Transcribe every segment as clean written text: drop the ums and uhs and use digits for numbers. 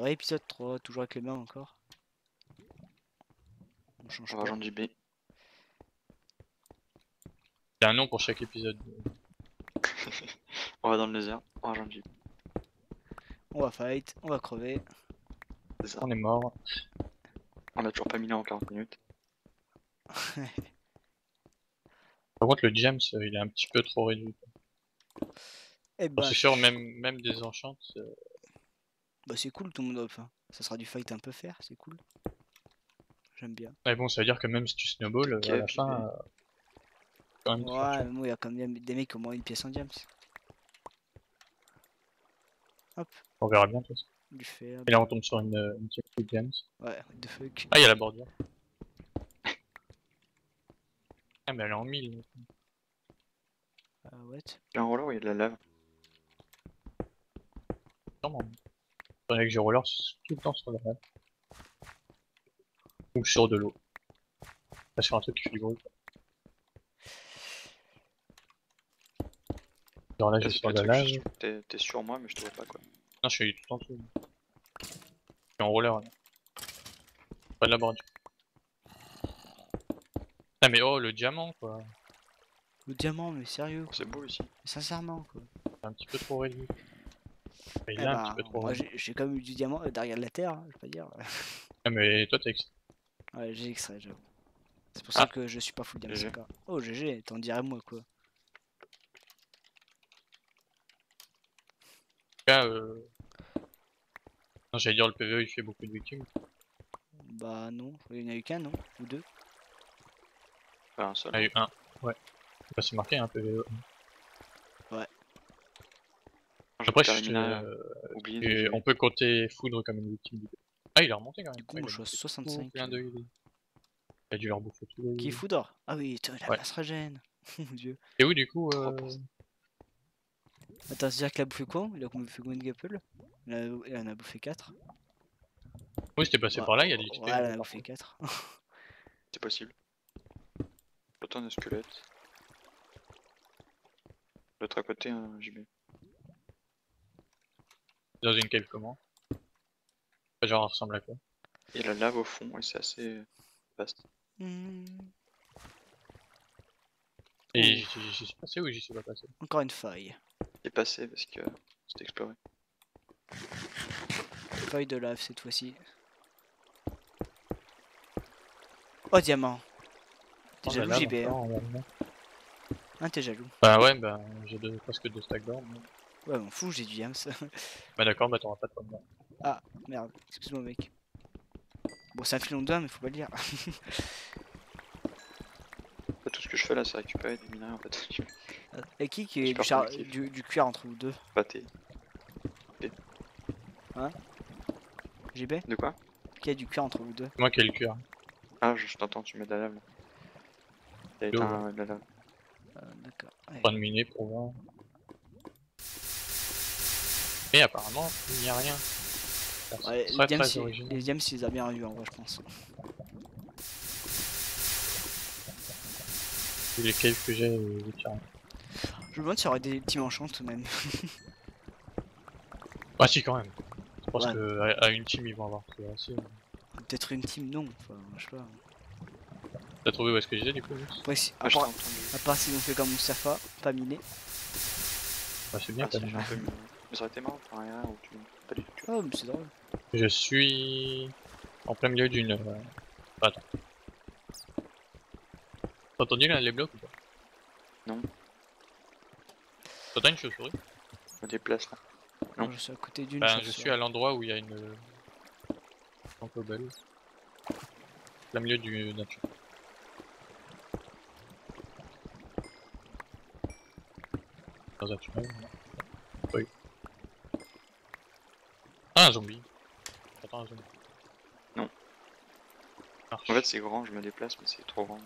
vrai épisode 3, toujours avec les mains encore. On change On pas. va rejoindre JB. Il y a un nom pour chaque épisode. On va dans le laser, on va rejoindre JB. On va fight, on va crever. C'est ça. On est mort. On a toujours pas mis là en 40 minutes. Par contre, le James, il est un petit peu trop réduit. Et Bon, bah, c'est sûr, même des enchantes. bah c'est cool tout le monde up. Hein. Ça sera du fight un peu faire, c'est cool. J'aime bien. Mais bon, ça veut dire que même si tu snowball, à la fin, quand même Ouais, mais moi il y a quand même des mecs qui ont moins une pièce en diams. Hop, on verra bien tout ça. du fer. Et là, on tombe sur une team de James. Ouais, what the fuck. Ah, il y a la bordure. Ah, mais elle est en 1000. Ah, what? Il y a un roller où il y a de la lave. Sûrement. Avec que j'ai roller tout le temps sur la map. Ou sur de l'eau. Pas sur un truc qui fait du bruit. Genre là, j'ai sur la lave. T'es sur moi, mais je te vois pas quoi. Non, je suis tout en dessous. Je suis en roller là. Pas de la bordure. Ah, mais oh, le diamant quoi. Le diamant, mais sérieux quoi. C'est beau ici. Sincèrement quoi. C'est un petit peu trop réduit. Enfin, il Eh est un bah, petit peu trop moi réduit. j'ai quand même eu du diamant derrière la terre, hein, je vais pas dire. Ah, mais toi, t'as Ouais, j'ai extrait, j'avoue. C'est pour ça Ah. que je suis pas full diamant GG. encore. Oh, GG, t'en dirais moi quoi. cas, non, j'allais dire le PvE il fait beaucoup de victimes. Bah non, il y en a eu qu'un non? Ou deux? Enfin, un seul. Il y en a eu un, ouais. Bah, c'est marqué un PvE. Après, Oublié. on peut compter foudre comme une victime. Ah, il est remonté quand même. Du coup, Ouais, moi il je a suis à bouffé 65. plein de healing. Il a dû leur bouffer tous les. Qui est Foudor? Ah oui, la Ouais. masse régène. Mon dieu. Et où du coup Attends, c'est-à-dire qu'il a bouffé quoi? Il a bouffé combien de Gapple? Il en a bouffé 4. Oui, c'était passé par là, il y a des XP. Ouais, il en a bouffé 4. C'est possible. Autant de squelettes. L'autre à côté, un JB. Dans une cave comment? Genre, elle ressemble à quoi? Et la lave au fond, et c'est assez vaste. Et j'y suis passé ou j'y suis pas passé? Encore une faille. J'ai passé parce que c'était exploré. Faille de lave cette fois-ci. Oh, diamant. T'es jaloux, là, JB, hein? encore, Hein, t'es jaloux. Bah ouais, bah j'ai presque 2 stacks d'or. Mais... Ouais, m'en fous, j'ai du diams. Bah d'accord, bah t'auras pas de problème. Ah, merde, excuse-moi, mec. Bon, c'est un filon d'homme, mais faut pas le dire. Tout ce que je fais là, c'est récupérer des minerais en fait. Et qui est Super productif. du cuir entre vous deux? Pâté. JB? De quoi? Qui a du cuir entre vous deux? Moi qui ai le cœur. Ah, je t'entends, tu mets de la lave là. T'as D'eau, éteint de la lave. D'accord. Ouais. Pas de miner pour voir. Et apparemment, il n'y a rien. Ouais, Très, les très original. Diams, il les a bien revus en vrai, je pense. Vu les caves que j'ai, il y a rien. Je me demande s'il y aurait des teams enchantes même. Ah si quand même. Je pense Ouais. que à une team ils vont avoir tout assez. Peut-être une team, non. Enfin, je sais pas. T'as trouvé où est-ce que j'étais du coup? Après, si, Ah, je t'ai entendu. à part s'ils ont fait comme Mustafa, pas miné. Bah c'est bien Ah, t'as si, mis. j'ai un peu miné. Mais ça aurait été marrant de faire rien ou tu. Pas du tout. Oh, mais c'est drôle. Je suis en plein milieu d'une. Attends. T'as entendu là les blocs ou pas? Non. T'as une chauve-souris? Je me déplace là. Non. Je suis à côté d'une. Ben je suis à l'endroit où il y a une. Un peu belle. Plein milieu du nature. Dans un tunnel. Oui. Ah un zombie. Attends un zombie. Non. Marche. En fait, c'est grand, je me déplace, mais c'est trop grand.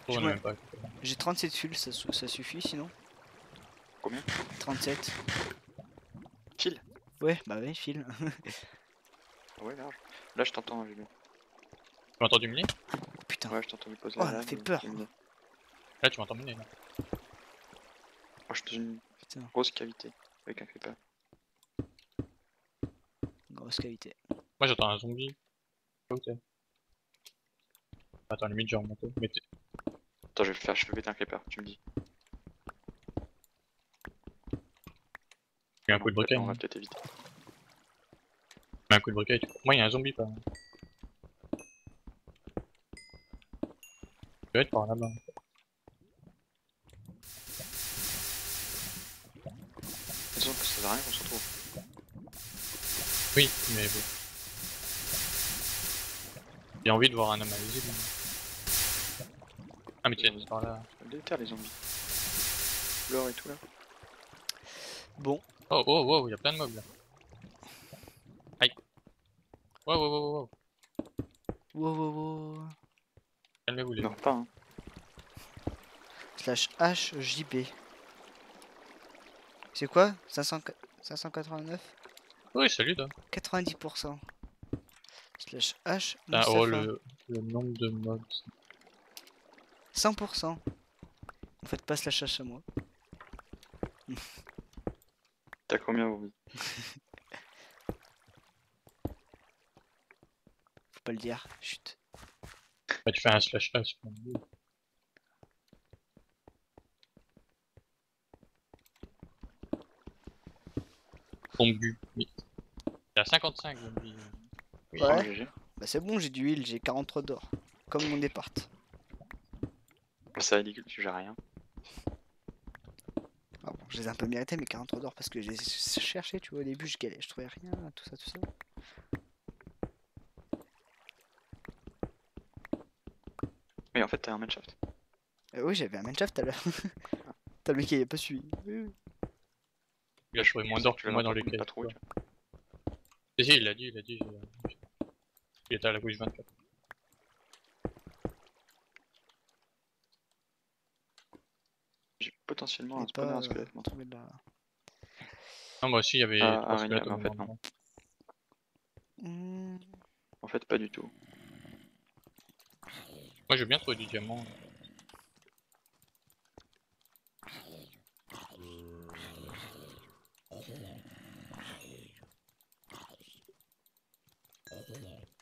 On Ouais. même pas. J'ai 37 fils, ça suffit sinon? Combien? 37. File. Ouais, bah ouais, file. Ouais, large. Là, je t'entends, JB. Tu m'entends du miner? Putain. Ouais, je t'entends lui poser Oh, la elle m'a lave. fait peur. Là tu m'entends miner là. Oh, je suis dans une Putain. grosse cavité avec un creeper. grosse qualité. Moi j'attends un zombie. Ok. Attends, limite j'ai remonté. Mais Attends, je vais le faire, je fais péter un creeper, tu me dis. il y a un coup de briquet. On va Hein. peut-être éviter. Mais un coup de briquet. Moi il y a un zombie pas. Je vais être par là-bas. De toute façon, ça sert à rien qu'on se retrouve. Oui, mais bon. J'ai envie de voir un homme invisible. Ah mais tiens, c'est par là. Déterre les zombies. L'or et tout là. Bon, Oh oh oh, il y a plein de mobs là. Aïe. Wow wow wow wow. wow, wow, wow. Calmez-vous les Non, gars. pas hein. Slash HJB. C'est quoi 589 Oui, salut toi. 90%. Slash H Ah, oh Moustapha. le nombre de mobs. 100%. En fait pas slash H à moi. T'as combien vous? Faut pas le dire. Chut. Bah tu fais un slash H. Bombu. Oui. Il y a 55 zombies. Oui. Oh, Ouais. GG. Bah c'est bon, j'ai du heal, j'ai 43 d'or. Comme mon départ. C'est ridicule, tu gères rien. Ah bon, je les ai un peu mérités mes 43 d'or parce que j'ai cherché, tu vois, au début je galais, je trouvais rien, tout ça, tout ça. Mais en fait, t'as un manshaft. Oui, j'avais un manshaft tout à l'heure. T'as le mec qui a pas suivi. Oui, oui. Il a trouvé moins d'or que moi dans les caisses. caisses. Pas trop, tu vois. Si, si, il a dit. Il était à la couche 24. J'ai potentiellement Et un spawner pas à squelette, moi. trouvé de la... Non, moi aussi, il y avait Ah, 3 araignée, squelettes au mais en même fait, non. endroit. En fait, pas du tout. Moi, j'ai bien trouvé du diamant.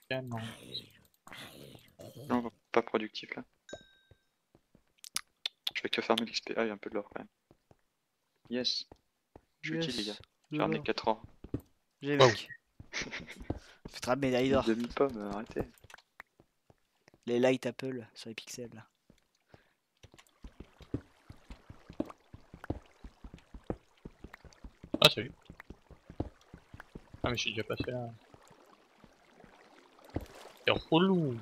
Diamant. Non, pas productif là. Je vais que farmer l'XP. Ah, il y a un peu de l'or quand même. Yes. Je suis utile, les gars. J'ai ramené 4 or. J'ai Wow. mec. Faites médaille Une d'or. demi-pomme, arrêtez. Les light apple sur les pixels là. Ah, salut. Ah, mais je suis déjà passé là. C'est relou.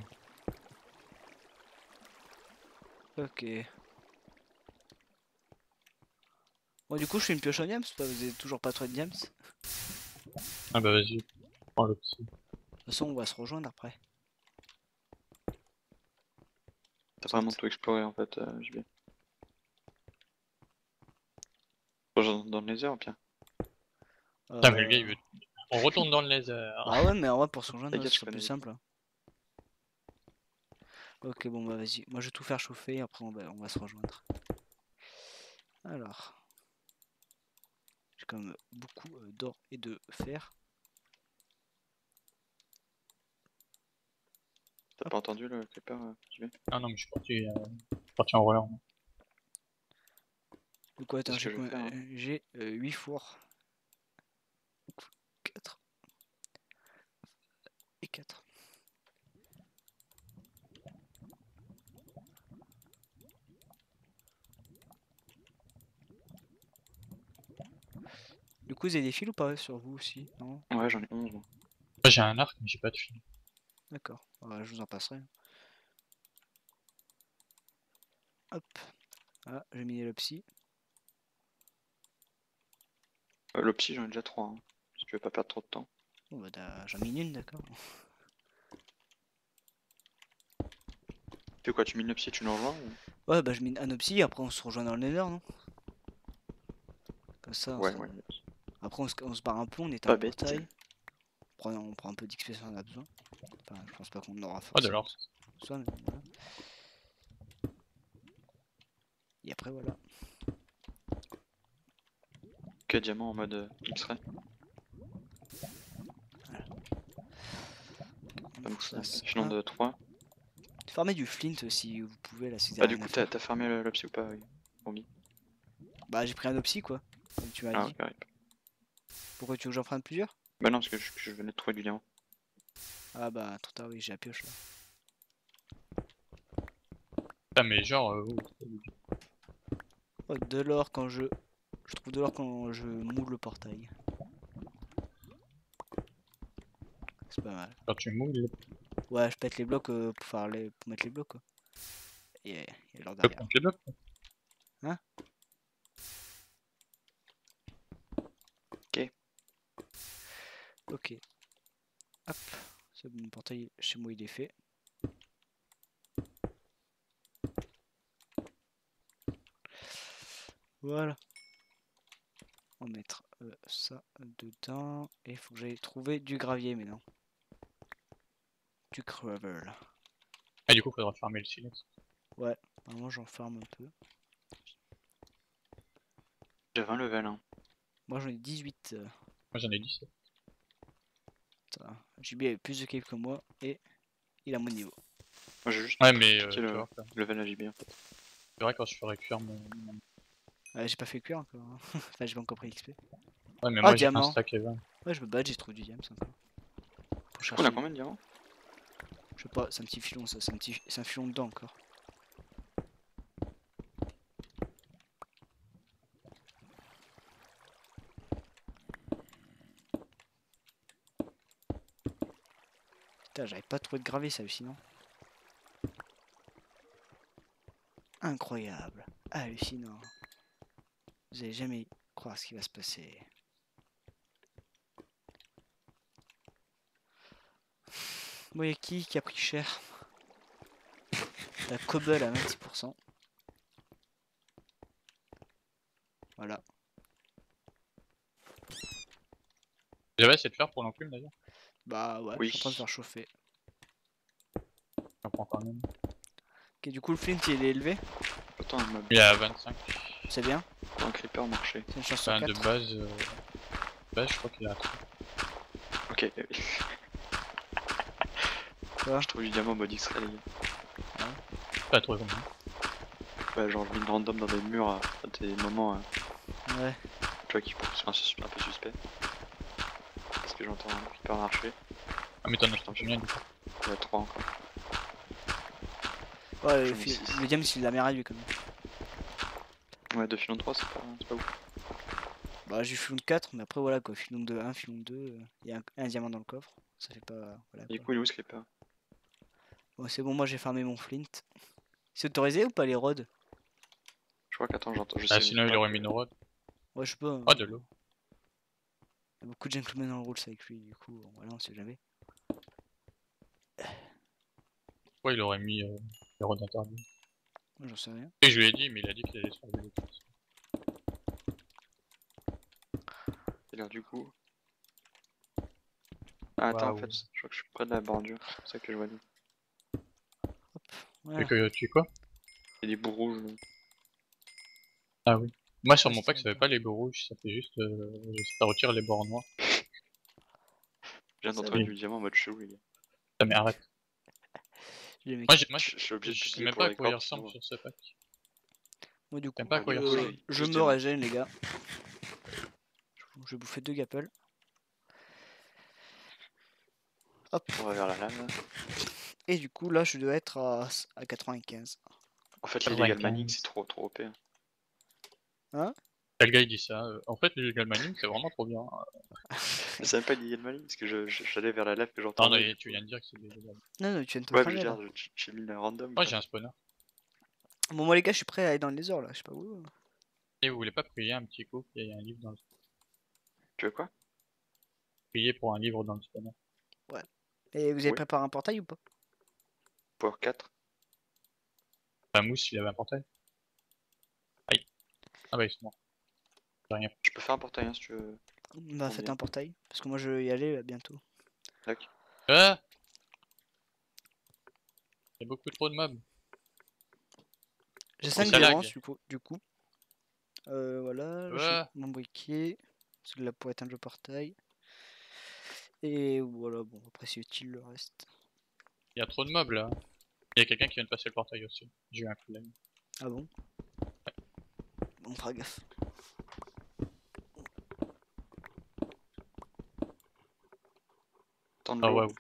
Ok. Bon du coup je fais une pioche en diams, vous avez toujours pas trop de diams. De Ah, bah vas-y. Prends le petit. toute façon on va se rejoindre après. T'as vraiment tout exploré en fait, JB. Rejoins dans le laser ou bien? Ah, mais le gars, il veut. On retourne dans le laser. Ah ouais mais en vrai pour se rejoindre T'inquiète, ce je sera connais plus les simple. Ok bon bah vas-y, moi je vais tout faire chauffer après on va se rejoindre. Alors. J'ai quand même beaucoup d'or et de fer. T'as pas entendu le creeper, JB? Ah non, mais je suis parti en roller. Moi. Du coup attends, C'est ce que je vais faire, hein. j'ai 8 fours. 4 et 4. Du coup, vous avez des fils ou pas sur vous aussi? Non? Ouais, j'en ai 11 moi. Moi, j'ai un arc, mais j'ai pas de fil. D'accord, je vous en passerai. Hop. Ah, j'ai mis le psy. L'opsie, j'en ai déjà 3, hein, si tu veux pas perdre trop de temps. Bon, bah, j'en ai mis une, d'accord. Tu fais quoi, tu mets une opsie, tu nous rejoins ou... Ouais, bah, je mets un psy, après on se rejoint dans le nether, non? Comme ça, Ouais, ouais. après on se barre un peu, on est Pas un bête. portail. On prend un peu d'XP si on en a besoin. Enfin, je pense pas qu'on en aura Oh, de forcément l'or. besoin, mais voilà. Et après, voilà. Que diamant en mode X-ray. Donc Ça, ça c'est filon un. de 3. Farmez du flint si vous pouvez, là, si vous Bah avez du rien coup, à faire. t'as fermé l'opsie ou pas, oui. Promis. Bah, j'ai pris un opsi, quoi. Comme tu m'as Ah dit. ok, rip. Pourquoi tu veux que j'en prenne plusieurs? Bah non, parce que je venais de trouver du diamant. Ah bah, trop tard, oui, j'ai la pioche là. Putain, mais genre, Oh, de l'or quand je. Je trouve de l'or quand je moule le portail. C'est pas mal. quand tu moules, Ouais, je pète les blocs pour mettre les blocs, quoi. Et il y a l'or tu peux derrière. prendre tes blocs. Hein? Ok. Ok. Hop. C'est bon, mon portail chez moi il est fait. Voilà. On va mettre ça dedans. Et il faut que j'aille trouver du gravier maintenant. Du gravel. Ah, du coup, faudra fermer le silence. Ouais, vraiment j'en farme un peu. J'ai 20 level, hein. Moi j'en ai 18. Moi, j'en ai 17. JB avait plus de cave que moi et il a mon niveau. Moi j'ai juste Ouais, mais piqué tu le vois, quoi. level AJB en fait. C'est vrai, quand je ferai cuire J'ai pas fait cuire encore. Hein. Enfin, j'ai pas encore pris XP. Ouais, mais Oh, moi, j'ai un diamant. stack et 20. Ouais, je me bats, j'ai trouvé du diamant encore. Pour Du coup, on a chercher. combien de diamants? Je sais pas, c'est un petit filon ça, c'est un filon dedans encore. Putain, j'avais pas trouvé de gravier, c'est hallucinant. Incroyable, hallucinant. Vous allez jamais croire ce qui va se passer. Bon, y'a qui a pris cher? La cobble à 26%. Voilà. J'avais assez de fer pour l'enclume d'ailleurs. Bah ouais, Oui. je suis en train de faire chauffer. J'en prends quand même. Ok, du coup, le flint il est élevé. Autant un mob. Il est à 25. C'est bien. Un creeper marché. C'est une chance sur Enfin, de 4. base, je crois qu'il est à 3. Ok. Quoi? Je trouve du diamant en mode X-ray, les gars. Pas trop combien. Ouais, genre je mine random dans des murs à des moments, Ouais. tu vois, qui font un peu suspect. Parce que j'entends un creeper marcher. Ah, mais t'en as Putain, combien du coup? Il y a 3 encore. Ouais, J'en ai six. le diamant c'est de la merde lui quand même. Ouais, de filon de 3, c'est pas ouf. Bah j'ai filon de 4, mais après voilà quoi, filon de 1, filon de 2, il y a un diamant dans le coffre. Ça fait pas. Voilà Et du quoi. coup, il est où ce creeper? Bon, c'est bon, moi j'ai farmé mon flint. C'est autorisé ou pas les rods? Je crois qu'attends, j'entends. Je Ah, sais sinon il pas aurait que- mis une rod. Ouais, je sais pas. Oh, de l'eau. Il y a beaucoup de gentlemen dans le rôle avec lui, du coup, voilà, on sait jamais. Ouais, il aurait mis les rods interdites. Moi j'en sais rien. Et je lui ai dit, mais il a dit qu'il allait se faire des Et là, du coup. Ah, attends, en Waouh. fait, je crois que je suis près de la bordure. C'est pour ça que je vois des. Voilà. Et que tu es quoi? Il y a des bouts rouges. Ah oui. Moi sur Ouais, mon c'était pack ça fait sympa. pas les bords rouges, ça fait juste ça retire les bords noirs. Je viens Ça d'entendre va. du diamant en mode chelou, les gars. Ah mais arrête. Les mecs. Moi Je suis obligé de je sais publier même pour pas la à quoi il corde, ressemble sinon. sur ce pack. Moi du coup, J'aime pas à quoi il Regardez, ressemble. je tous me diamants. régène les gars. Je vais bouffer 2 gapples. Hop. On va vers la lave. Et du coup là je dois être à 95. En fait, l'illegal 95. mining, c'est trop OP. Hein. Hein? T'as le gars il dit ça. En fait le legal mining c'est vraiment trop bien. Mais c'est même pas l'illegal mining, parce que j'allais vers la lave que Non, j'entendais. non, tu viens de dire que c'est illégal. Non, non, tu viens de te Ouais, mais je cramer veux là. dire, j'ai mis la random. Moi Quoi. j'ai un spawner. Bon, moi les gars, je suis prêt à aller dans les heures là, je sais pas où. Et vous voulez pas prier un petit coup? Il y a un livre dans le Tu veux quoi? prier pour un livre dans le spawner. Et vous avez Ouais. préparé un portail ou pas? Power 4. Bah Mousse il avait un portail. Aïe. Ah bah ils sont morts. J'ai rien. Je peux faire un portail hein, si tu veux. Bah, faites Combien? un portail. Parce que moi je vais y aller bientôt. Tac. Ah, il y a beaucoup trop de mobs. J'ai C'est 5 ça lag. violence du coup. Voilà, j'ai Ah. mon briquet. Celui-là pour éteindre le portail. Et voilà, bon, après c'est utile le reste. y a trop de mobs là. Il y a quelqu'un qui vient de passer le portail aussi. J'ai eu un problème. Ah bon? On fera gaffe. Tant de Ah l'eau. waouh.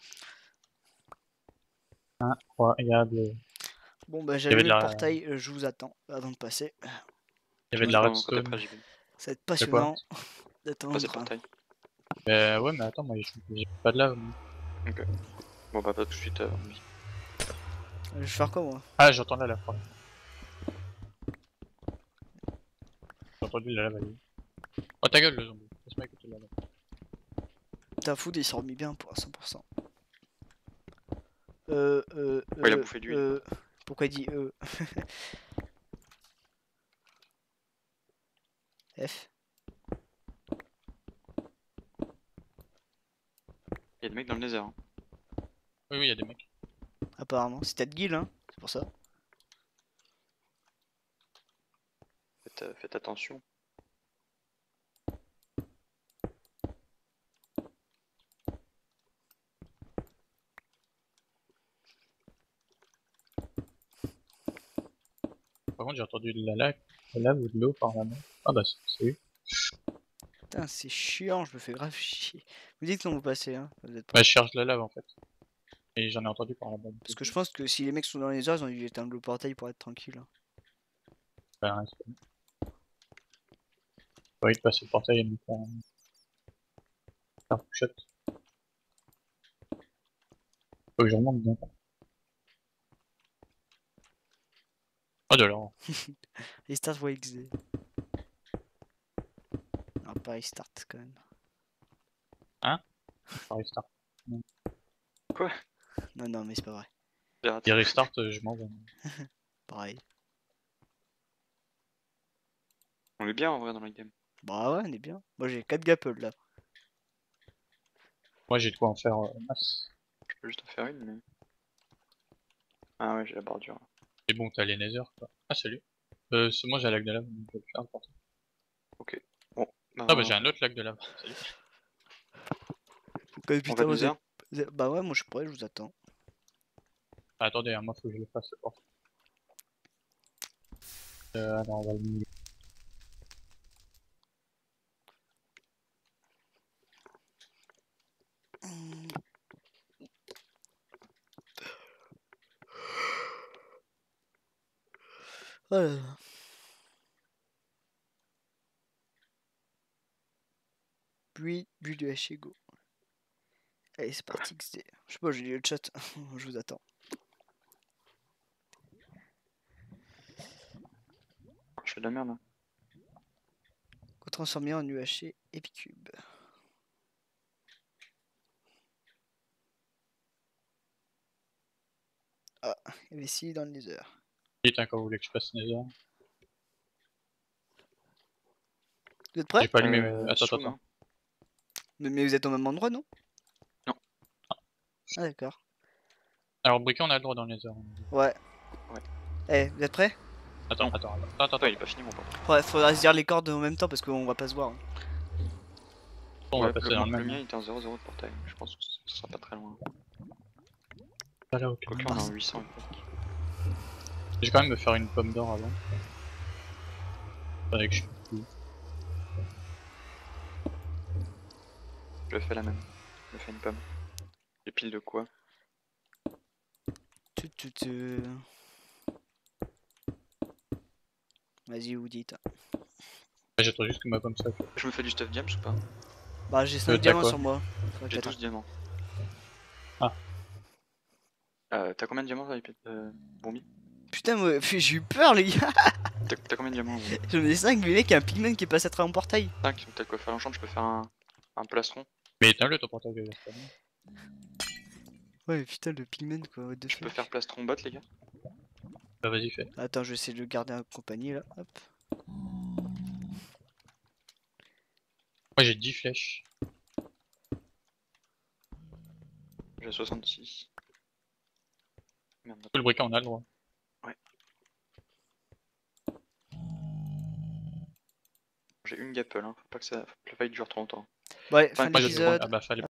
Incroyable. Bon bah Il y j'allume avait de le la, portail, je vous attends avant de passer. il y Je avait me de la dis quand t'es redstone. prêt, j'y vais. Ça va être C'est quoi? passionnant Passer le d'attendre. portail. Ouais, mais attends, moi j'ai pas de lave. moi. Ok. Bon bah pas tout de suite, on vit. Je vais faire quoi moi? Ah, j'entends la lave, pardon. J'ai entendu la lave aller. Oh ta gueule le zombie. Laisse-moi écouter la lave. Putain, Food il s'est remis bien pour à 100%. il a bouffé du huile. Pourquoi il dit F? Il y a des mecs dans le désert. Hein. Oui, il y a des mecs. Apparemment, c'est peut-être Guil, hein? C'est pour ça. Faites attention. Par contre, j'ai entendu de la lave ou de l'eau par la main. Ah bah c'est eux. Putain, c'est chiant, je me fais grave chier. Vous dites quand vous passez, hein? Vous êtes Bah prêts? je cherche de la lave en fait. Et j'en ai entendu par la main. Parce que je pense que si les mecs sont dans les airs, ils ont dû éteindre le portail pour être tranquille. Hein. Bah, ouais, c'est bon. Ouais, de passer le portail et de me faire push-up. Faut que je remonte bien. Oh de l'or. Restart YXD. Non, pas restart quand même. Par restart. Quoi? Non, mais c'est pas vrai. J'ai raté. Et restart, je m'en vais. Pareil. On est bien en vrai dans la game. Bah ouais, on est bien. Moi j'ai 4 gapples là. Moi j'ai de quoi en faire masse. Je peux juste en faire une, mais. Ah ouais, j'ai la bordure. Là. Et bon, t'as les nether quoi. Ah salut. C'est moi j'ai un lac de lave, donc je vais le faire le portail. Ok. Bon. Ah bah j'ai un autre lac de lave. Salut. Pourquoi On putain va vous nous êtes... Bah ouais, moi je pourrais, je vous attends. Ah, attendez, hein, moi faut que je le fasse le portail. Alors on va le miner. Oh là là. Puis, but de haché, go. Allez, c'est parti, XD. Je sais pas, j'ai lu le chat. Je vous attends. Je fais de la merde. Hein. Transformer en UHC Epicube. Ah, il y avait 6 dans le nether. Dites hein, quand vous voulez que je fasse nether. Vous êtes prêts? J'ai pas allumé. Attends, soon, attends. hein. Mais vous êtes au même endroit, non? Non. Ah d'accord. Alors briquet on a le droit dans le nether. Ouais. Ouais. Eh, vous êtes prêts? Attends. Attends, il est pas fini mon pote. Ouais, faudra se dire les cordes en même temps parce qu'on va pas se voir. Hein. On va passer dans le le même. mien il était en 0-0 de portail. Je pense que ce sera pas très loin. Pas là, ok. Quoique là on est en 800. Je vais quand même me faire une pomme d'or avant. Faudrait que je... Je fais la même. Je fais une pomme. Et pile de quoi? Vas-y, vous dites. J'attends juste que ma pomme soit faite. Je me fais du stuff diams ou pas? Bah, j'ai 5 t'as diamants quoi sur moi. J'ai 12 diamants. Ah. T'as combien de diamants dans les Bombi? Putain, moi, j'ai eu peur, les gars. T'as combien de diamants? Bombi? J'en ai 5, mais mec, il y a un pigman qui est passé à travers mon portail. 5, donc t'as de quoi faire l'enchant, je peux faire un plastron. Mais éteins-le ton portail de l'espace. Ouais, putain, le pigman quoi. What the Je peux fuck. faire plastron bot, les gars? Bah vas-y fais. Attends, je vais essayer de le garder en compagnie là. Hop. Moi j'ai 10 flèches. J'ai 66. Merde. Tout le briquet on a le droit. Ouais. J'ai une gapple, hein. Faut pas que le fight dure trop longtemps. Ouais, Enfin, fin moi, Moi j'ai d'épisode. ah bah fallait